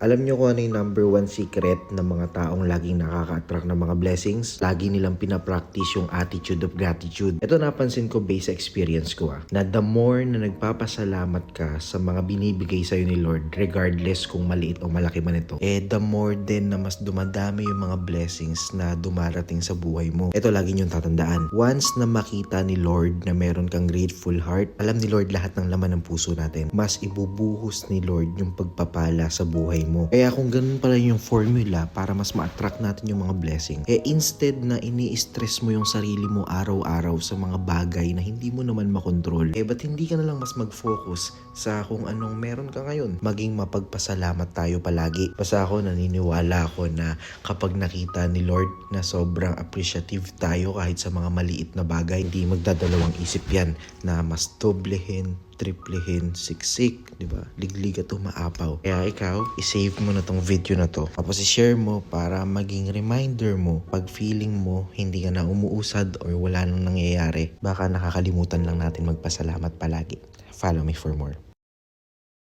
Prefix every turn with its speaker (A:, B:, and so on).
A: Alam nyo kung ano yung number one secret ng mga taong laging nakaka-attract ng mga blessings? Lagi nilang pinapractice yung attitude of gratitude. Ito napansin ko based sa experience ko na the more na nagpapasalamat ka sa mga binibigay sa'yo ni Lord, regardless kung maliit o malaki man ito, the more din na mas dumadami yung mga blessings na dumarating sa buhay mo. Ito lagi niyong tatandaan. Once na makita ni Lord na meron kang grateful heart, alam ni Lord lahat ng laman ng puso natin. Mas ibubuhos ni Lord yung pagpapala sa buhay mo. Kaya kung ganun pala yung formula para mas ma-attract natin yung mga blessing, instead na ini-stress mo yung sarili mo araw-araw sa mga bagay na hindi mo naman makontrol, ba't hindi ka na lang mas mag-focus sa kung anong meron ka ngayon? Maging mapagpasalamat tayo palagi. Basta ako naniniwala ako na kapag nakita ni Lord na sobrang appreciative tayo kahit sa mga maliit na bagay, hindi magdadalawang isip yan na mas doblehin, triplehin, siksik, di ba? Liglig at umaapaw. Kaya ikaw, isave mo na tong video na to. Tapos i-share mo para maging reminder mo pag feeling mo hindi ka na umuusad or wala nang nangyayari. Baka nakakalimutan lang natin magpasalamat palagi. Follow me for more.